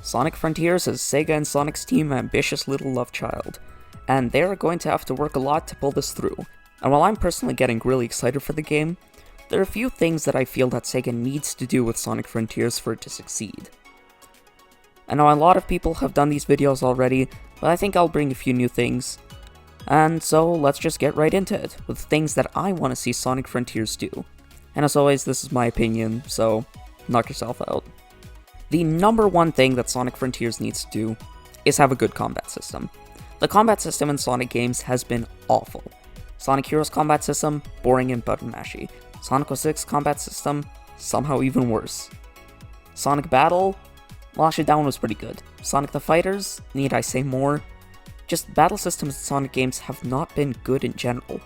Sonic Frontiers is Sega and Sonic's team ambitious little love child, and they're going to have to work a lot to pull this through. And while I'm personally getting really excited for the game, there are a few things that I feel that Sega needs to do with Sonic Frontiers for it to succeed. I know a lot of people have done these videos already, but I think I'll bring a few new things. And so let's just get right into it, with things that I want to see Sonic Frontiers do. And as always, this is my opinion, so knock yourself out. The number one thing that Sonic Frontiers needs to do is have a good combat system. The combat system in Sonic games has been awful. Sonic Heroes combat system, boring and button mashy. Sonic 06 combat system, somehow even worse. Sonic Battle, well actually that one was pretty good. Sonic the Fighters, need I say more? Just battle systems in Sonic games have not been good in general.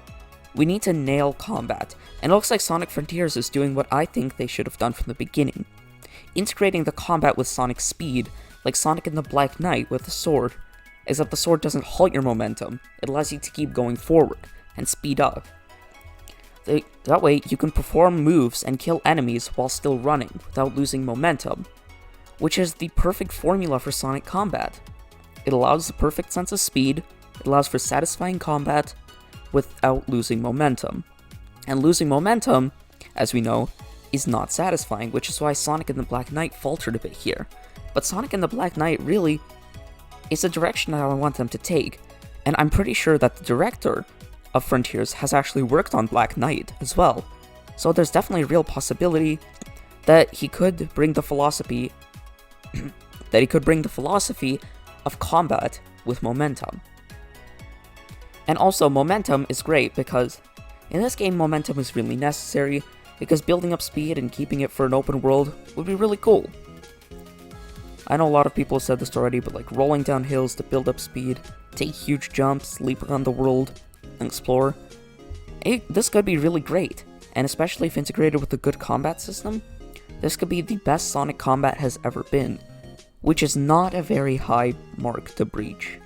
We need to nail combat, and it looks like Sonic Frontiers is doing what I think they should have done from the beginning. Integrating the combat with Sonic speed, like Sonic in the Black Knight with the sword, except the sword doesn't halt your momentum, it allows you to keep going forward, and speed up. That way, you can perform moves and kill enemies while still running, without losing momentum, which is the perfect formula for Sonic combat. It allows the perfect sense of speed, it allows for satisfying combat, without losing momentum. And losing momentum, as we know, is not satisfying, which is why Sonic and the Black Knight faltered a bit here. But Sonic and the Black Knight really is a direction that I want them to take, and I'm pretty sure that the director of Frontiers has actually worked on Black Knight as well. So there's definitely a real possibility that he could bring the philosophy of combat with momentum. And also, momentum is great because in this game, momentum is really necessary, because building up speed and keeping it for an open world would be really cool. I know a lot of people have said this already, but like rolling down hills to build up speed, take huge jumps, leap around the world, and explore, this could be really great, and especially if integrated with a good combat system, this could be the best Sonic combat has ever been, which is not a very high mark to breach.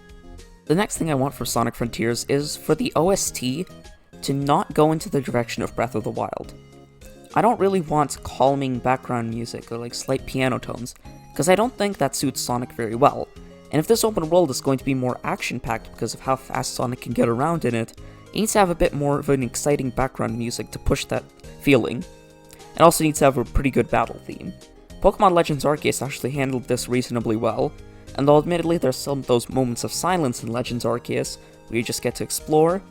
The next thing I want for Sonic Frontiers is for the OST to not go into the direction of Breath of the Wild. I don't really want calming background music or like slight piano tones, because I don't think that suits Sonic very well. And if this open world is going to be more action-packed because of how fast Sonic can get around in it, it needs to have a bit more of an exciting background music to push that feeling. It also needs to have a pretty good battle theme. Pokemon Legends Arceus actually handled this reasonably well, and though admittedly there's some of those moments of silence in Legends Arceus where you just get to explore,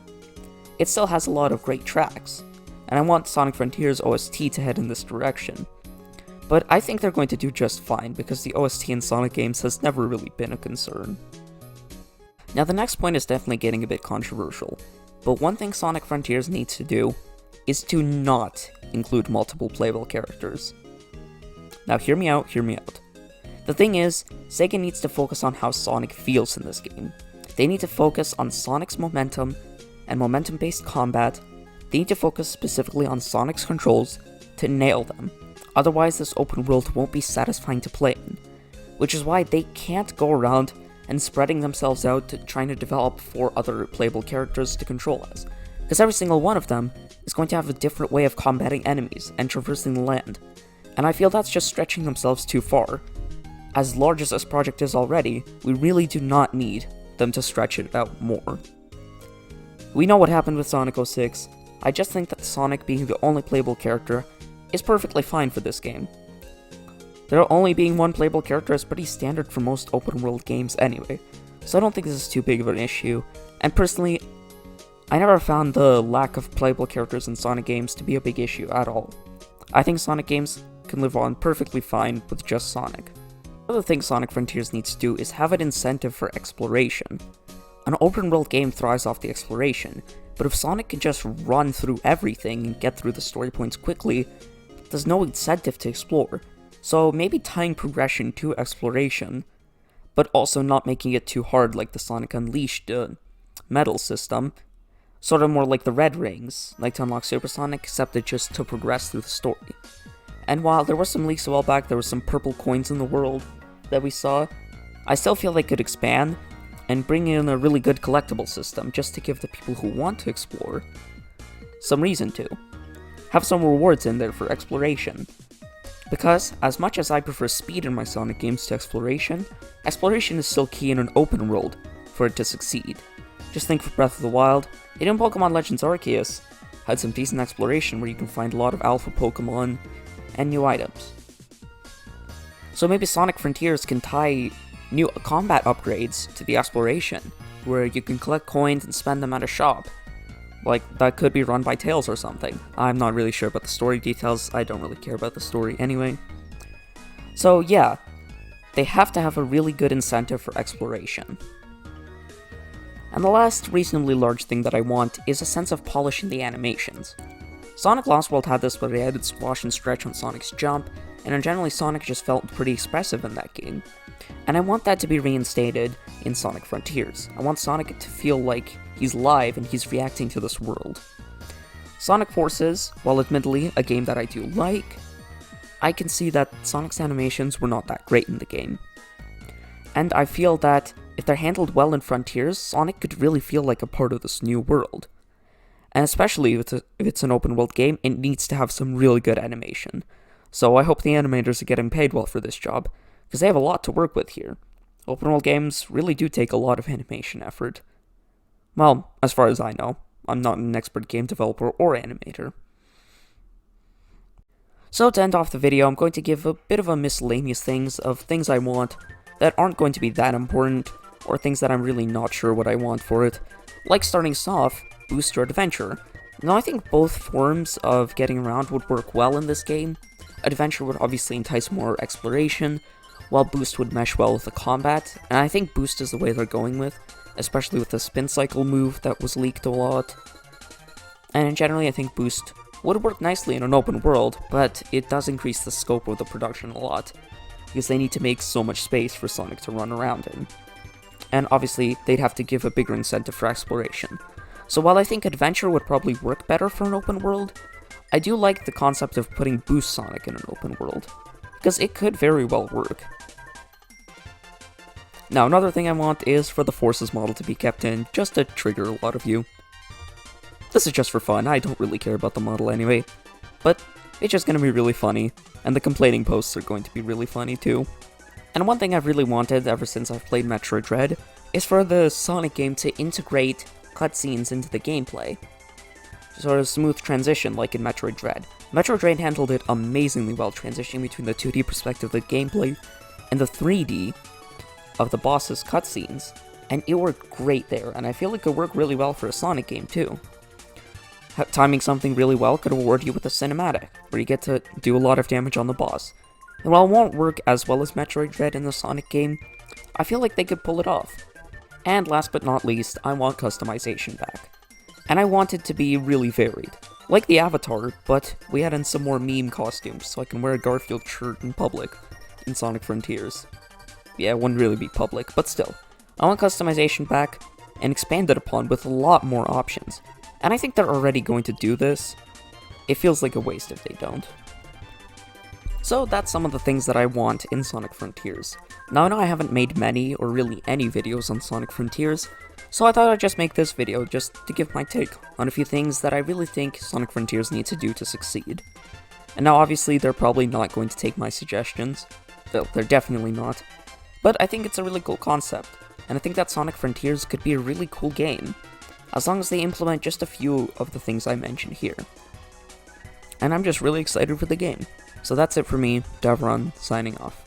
it still has a lot of great tracks. And I want Sonic Frontiers OST to head in this direction. But I think they're going to do just fine, because the OST in Sonic games has never really been a concern. Now the next point is definitely getting a bit controversial, but one thing Sonic Frontiers needs to do is to not include multiple playable characters. Now hear me out. The thing is, Sega needs to focus on how Sonic feels in this game. They need to focus on Sonic's momentum and momentum-based combat. They need to focus specifically on Sonic's controls to nail them. Otherwise, this open world won't be satisfying to play in. Which is why they can't go around and spreading themselves out to trying to develop 4 other playable characters to control as. Because every single one of them is going to have a different way of combating enemies and traversing the land. And I feel that's just stretching themselves too far. As large as this project is already, we really do not need them to stretch it out more. We know what happened with Sonic 06. I just think that Sonic being the only playable character is perfectly fine for this game. There only being one playable character is pretty standard for most open world games anyway, so I don't think this is too big of an issue, and personally, I never found the lack of playable characters in Sonic games to be a big issue at all. I think Sonic games can live on perfectly fine with just Sonic. Another thing Sonic Frontiers needs to do is have an incentive for exploration. An open world game thrives off the exploration, but if Sonic can just run through everything and get through the story points quickly, there's no incentive to explore. So maybe tying progression to exploration, but also not making it too hard like the Sonic Unleashed medal system, sort of more like the Red Rings, like to unlock Super Sonic, except it just to progress through the story. And while there were some leaks a while back, there were some purple coins in the world that we saw, I still feel they could expand and bring in a really good collectible system just to give the people who want to explore some reason to. Have some rewards in there for exploration. Because, as much as I prefer speed in my Sonic games to exploration, exploration is still key in an open world for it to succeed. Just think for Breath of the Wild, and in Pokemon Legends Arceus, had some decent exploration where you can find a lot of alpha Pokemon and new items. So maybe Sonic Frontiers can tie new combat upgrades to the exploration, where you can collect coins and spend them at a shop. Like, that could be run by Tails or something. I'm not really sure about the story details, I don't really care about the story anyway. So yeah, they have to have a really good incentive for exploration. And the last reasonably large thing that I want is a sense of polish in the animations. Sonic Lost World had this where they added squash and stretch on Sonic's jump, and in generally Sonic just felt pretty expressive in that game. And I want that to be reinstated in Sonic Frontiers. I want Sonic to feel like he's live and he's reacting to this world. Sonic Forces, while admittedly a game that I do like, I can see that Sonic's animations were not that great in the game. And I feel that if they're handled well in Frontiers, Sonic could really feel like a part of this new world. And especially if it's an open world game, it needs to have some really good animation. So I hope the animators are getting paid well for this job, because they have a lot to work with here. Open world games really do take a lot of animation effort. Well, as far as I know, I'm not an expert game developer or animator. So to end off the video, I'm going to give a bit of a miscellaneous things of things I want that aren't going to be that important, or things that I'm really not sure what I want for it. Like starting off, Boost or Adventure. Now I think both forms of getting around would work well in this game. Adventure would obviously entice more exploration, while Boost would mesh well with the combat, and I think Boost is the way they're going with, especially with the spin cycle move that was leaked a lot. And generally I think Boost would work nicely in an open world, but it does increase the scope of the production a lot, because they need to make so much space for Sonic to run around in. And obviously, they'd have to give a bigger incentive for exploration. So while I think Adventure would probably work better for an open world, I do like the concept of putting Boost Sonic in an open world, because it could very well work. Now, another thing I want is for the Forces model to be kept in, just to trigger a lot of you. This is just for fun, I don't really care about the model anyway, but it's just going to be really funny, and the complaining posts are going to be really funny too. And one thing I've really wanted ever since I've played Metroid Dread is for the Sonic game to integrate cutscenes into the gameplay. Sort of smooth transition like in Metroid Dread. Metroid Dread handled it amazingly well, transitioning between the 2D perspective of the gameplay and the 3D of the boss's cutscenes, and it worked great there, and I feel it could work really well for a Sonic game too. Timing something really well could reward you with a cinematic, where you get to do a lot of damage on the boss. And while it won't work as well as Metroid Dread in the Sonic game, I feel like they could pull it off. And last but not least, I want customization back. And I want it to be really varied. Like the Avatar, but we add in some more meme costumes, so I can wear a Garfield shirt in public in Sonic Frontiers. Yeah, it wouldn't really be public, but still. I want customization back, and expanded upon with a lot more options. And I think they're already going to do this. It feels like a waste if they don't. So that's some of the things that I want in Sonic Frontiers. Now I know I haven't made many or really any videos on Sonic Frontiers, so I thought I'd just make this video just to give my take on a few things that I really think Sonic Frontiers needs to do to succeed. And now obviously they're probably not going to take my suggestions, they're definitely not, but I think it's a really cool concept, and I think that Sonic Frontiers could be a really cool game, as long as they implement just a few of the things I mentioned here. And I'm just really excited for the game. So that's it for me, Davron, signing off.